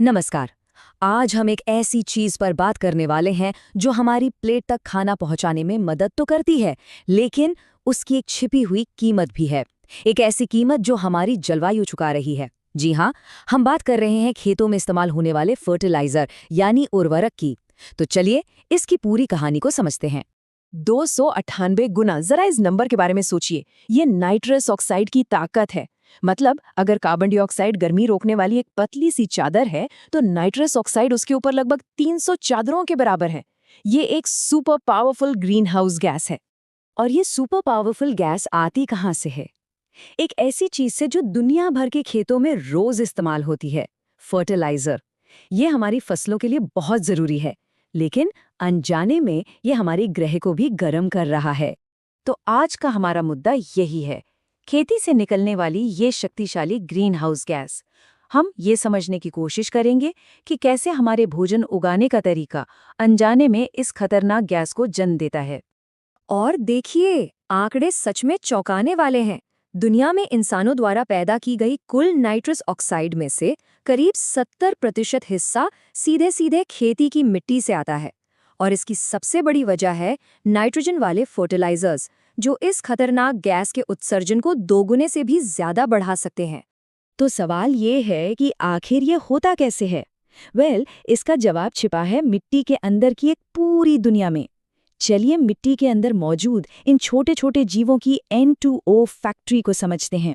नमस्कार। आज हम एक ऐसी चीज पर बात करने वाले हैं जो हमारी प्लेट तक खाना पहुंचाने में मदद तो करती है, लेकिन उसकी एक छिपी हुई कीमत भी है। एक ऐसी कीमत जो हमारी जलवायु चुका रही है। जी हाँ, हम बात कर रहे हैं खेतों में इस्तेमाल होने वाले फर्टिलाइजर यानी उर्वरक की। तो चलिए इसकी पूरी कहानी को समझते हैं। 298 गुना, जरा इस नंबर के बारे में सोचिए। ये नाइट्रस ऑक्साइड की ताकत है। मतलब अगर कार्बन डाइऑक्साइड गर्मी रोकने वाली एक पतली सी चादर है, तो नाइट्रस ऑक्साइड उसके ऊपर लगभग 300 चादरों के बराबर है। ये एक super powerful green house gas है। और ये सुपर पावरफुल गैस आती कहाँ से है? एक ऐसी चीज से जो दुनिया भर के खेतों में रोज इस्तेमाल होती है, फर्टिलाइजर। ये हमारी फसलों के लिए बहुत जरूरी है, लेकिन अनजाने में ये हमारे ग्रह को भी गर्म कर रहा है। तो आज का हमारा मुद्दा यही है, खेती से निकलने वाली ये शक्तिशाली ग्रीन हाउस गैस। हम ये समझने की कोशिश करेंगे कि कैसे हमारे भोजन उगाने का तरीका अनजाने में इस खतरनाक गैस को जन्म देता है। और देखिए, आंकड़े सच में चौंकाने वाले हैं। दुनिया में इंसानों द्वारा पैदा की गई कुल नाइट्रस ऑक्साइड में से करीब 70% हिस्सा सीधे सीधे खेती की मिट्टी से आता है। और इसकी सबसे बड़ी वजह है नाइट्रोजन वाले फर्टिलाइजर्स, जो इस खतरनाक गैस के उत्सर्जन को दोगुने से भी ज्यादा बढ़ा सकते हैं। तो सवाल ये है कि आखिर ये होता कैसे है? इसका जवाब छिपा है मिट्टी के अंदर की एक पूरी दुनिया में। चलिए मिट्टी के अंदर मौजूद इन छोटे छोटे जीवों की N2O फैक्ट्री को समझते हैं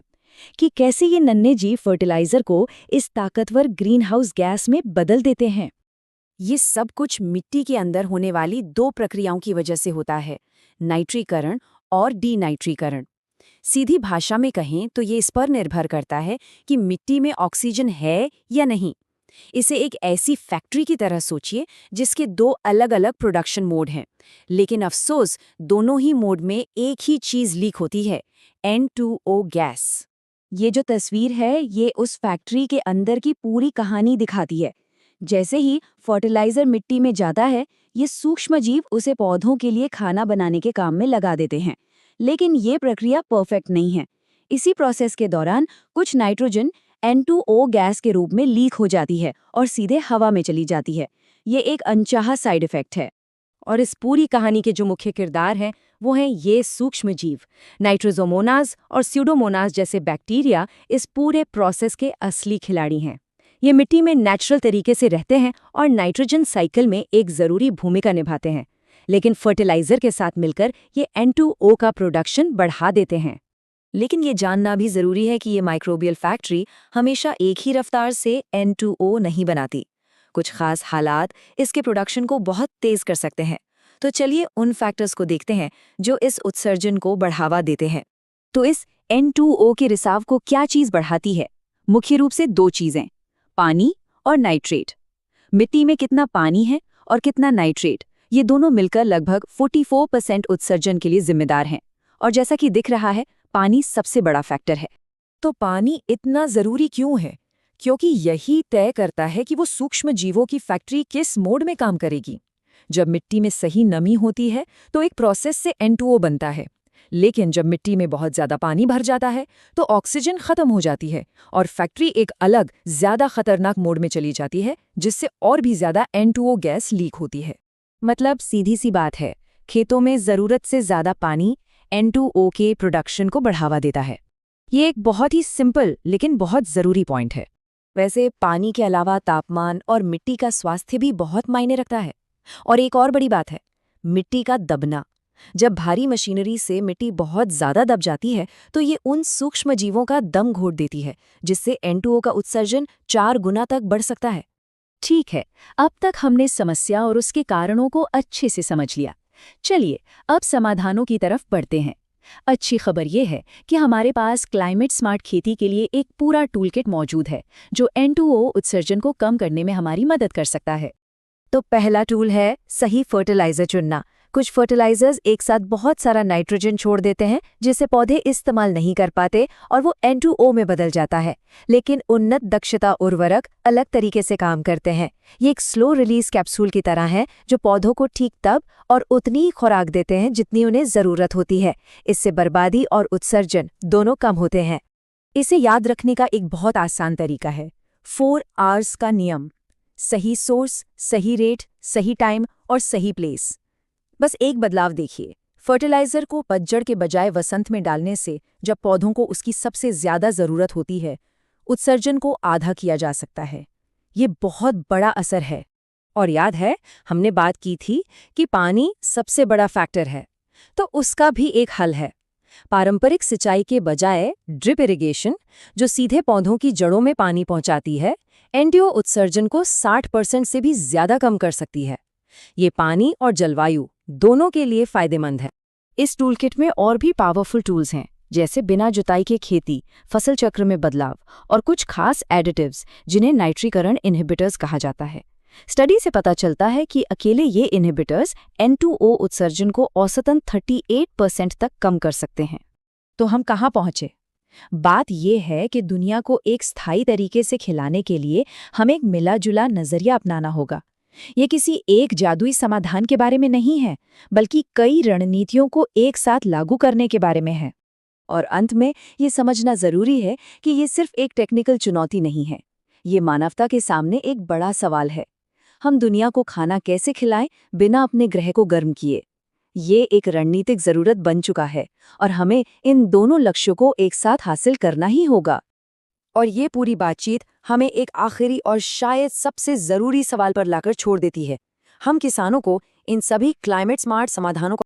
कि कैसे ये नन्हे जीव फर्टिलाइजर को इस ताकतवर ग्रीन हाउस गैस में बदल देते हैं। ये सब कुछ मिट्टी के अंदर होने वाली दो प्रक्रियाओं की वजह से होता है, नाइट्रीकरण और डीनाइट्रीकरण। सीधी भाषा में कहें तो ये इस पर निर्भर करता है कि मिट्टी में ऑक्सीजन है या नहीं। इसे एक ऐसी फैक्ट्री की तरह सोचिए जिसके दो अलग अलग प्रोडक्शन मोड हैं, लेकिन अफसोस दोनों ही मोड में एक ही चीज लीक होती है, N2O गैस। ये जो तस्वीर है ये उस फैक्ट्री के अंदर की पूरी कहानी दिखाती है। जैसे ही फर्टिलाइजर मिट्टी में जाता है, ये सूक्ष्म जीव उसे पौधों के लिए खाना बनाने के काम में लगा देते हैं। लेकिन ये प्रक्रिया परफेक्ट नहीं है। इसी प्रोसेस के दौरान कुछ नाइट्रोजन N2O गैस के रूप में लीक हो जाती है और सीधे हवा में चली जाती है। ये एक अनचाहा साइड इफेक्ट है। और इस पूरी कहानी के जो मुख्य किरदार हैं वो हैं ये सूक्ष्म जीव। नाइट्रोजोमोनास और स्यूडोमोनास जैसे बैक्टीरिया इस पूरे प्रोसेस के असली खिलाड़ी हैं। ये मिट्टी में नेचुरल तरीके से रहते हैं और नाइट्रोजन साइकिल में एक जरूरी भूमिका निभाते हैं, लेकिन फर्टिलाइजर के साथ मिलकर ये N2O का प्रोडक्शन बढ़ा देते हैं। लेकिन ये जानना भी जरूरी है कि ये माइक्रोबियल फैक्ट्री हमेशा एक ही रफ्तार से N2O नहीं बनाती। कुछ खास हालात इसके प्रोडक्शन को बहुत तेज कर सकते हैं। तो चलिए उन फैक्टर्स को देखते हैं जो इस उत्सर्जन को बढ़ावा देते हैं। तो इस N2O के रिसाव को क्या चीज बढ़ाती है? मुख्य रूप से दो चीजें, पानी और नाइट्रेट। मिट्टी में कितना पानी है और कितना नाइट्रेट, ये दोनों मिलकर लगभग 44% उत्सर्जन के लिए जिम्मेदार हैं। और जैसा कि दिख रहा है, पानी सबसे बड़ा फैक्टर है। तो पानी इतना जरूरी क्यों है? क्योंकि यही तय करता है कि वो सूक्ष्म जीवों की फैक्ट्री किस मोड में काम करेगी। जब मिट्टी में सही नमी होती है तो एक प्रोसेस से N2O बनता है, लेकिन जब मिट्टी में बहुत ज्यादा पानी भर जाता है तो ऑक्सीजन खत्म हो जाती है और फैक्ट्री एक अलग ज्यादा खतरनाक मोड में चली जाती है, जिससे और भी ज्यादा N2O गैस लीक होती है। मतलब सीधी सी बात है, खेतों में जरूरत से ज्यादा पानी N2O के प्रोडक्शन को बढ़ावा देता है। ये एक बहुत ही सिंपल लेकिन बहुत जरूरी पॉइंट है। वैसे पानी के अलावा तापमान और मिट्टी का स्वास्थ्य भी बहुत मायने रखता है। और एक और बड़ी बात है, मिट्टी का दबना। जब भारी मशीनरी से मिट्टी बहुत ज्यादा दब जाती है तो ये उन सूक्ष्म जीवों का दम घोट देती है, जिससे N2O का उत्सर्जन 4 गुना तक बढ़ सकता है। ठीक है, अब तक हमने समस्या और उसके कारणों को अच्छे से समझ लिया। चलिए अब समाधानों की तरफ बढ़ते हैं। अच्छी खबर यह है कि हमारे पास क्लाइमेट स्मार्ट खेती के लिए एक पूरा टूलकिट मौजूद है जो N2O उत्सर्जन को कम करने में हमारी मदद कर सकता है। तो पहला टूल है सही फर्टिलाइजर चुनना। कुछ फर्टिलाइजर्स एक साथ बहुत सारा नाइट्रोजन छोड़ देते हैं जिसे पौधे इस्तेमाल नहीं कर पाते और वो N2O में बदल जाता है। लेकिन उन्नत दक्षता उर्वरक अलग तरीके से काम करते हैं। ये एक स्लो रिलीज कैप्सूल की तरह है जो पौधों को ठीक तब और उतनी ही खुराक देते हैं जितनी उन्हें जरूरत होती है। इससे बर्बादी और उत्सर्जन दोनों कम होते हैं। इसे याद रखने का एक बहुत आसान तरीका है, 4 आवर्स का नियम, सही सोर्स, सही रेट, सही टाइम और सही प्लेस। बस एक बदलाव देखिए, फर्टिलाइजर को पतझड़ के बजाय वसंत में डालने से जब पौधों को उसकी सबसे ज्यादा जरूरत होती है, उत्सर्जन को आधा किया जा सकता है। ये बहुत बड़ा असर है। और याद है, हमने बात की थी कि पानी सबसे बड़ा फैक्टर है, तो उसका भी एक हल है। पारंपरिक सिंचाई के बजाय ड्रिप इरिगेशन, जो सीधे पौधों की जड़ों में पानी पहुंचाती है, एनडीओ उत्सर्जन को 60% से भी ज्यादा कम कर सकती है। ये पानी और जलवायु दोनों के लिए फायदेमंद है। इस टूलकिट में और भी पावरफुल टूल्स हैं, जैसे बिना जुताई के खेती, फसल चक्र में बदलाव और कुछ खास एडिटिव्स जिन्हें नाइट्रीकरण इनहिबिटर्स कहा जाता है। स्टडी से पता चलता है कि अकेले ये इनहिबिटर्स N2O उत्सर्जन को औसतन 38% तक कम कर सकते हैं। तो हम कहाँ पहुंचे? बात यह है कि दुनिया को एक स्थायी तरीके से खिलाने के लिए हमें एक मिला-जुला नजरिया अपनाना होगा। ये किसी एक जादुई समाधान के बारे में नहीं है, बल्कि कई रणनीतियों को एक साथ लागू करने के बारे में है। और अंत में ये समझना जरूरी है कि ये सिर्फ एक टेक्निकल चुनौती नहीं है, ये मानवता के सामने एक बड़ा सवाल है। हम दुनिया को खाना कैसे खिलाएं बिना अपने ग्रह को गर्म किए? ये एक रणनीतिक जरूरत बन चुका है और हमें इन दोनों लक्ष्यों को एक साथ हासिल करना ही होगा। और ये पूरी बातचीत हमें एक आखिरी और शायद सबसे जरूरी सवाल पर लाकर छोड़ देती है। हम किसानों को इन सभी क्लाइमेट स्मार्ट समाधानों को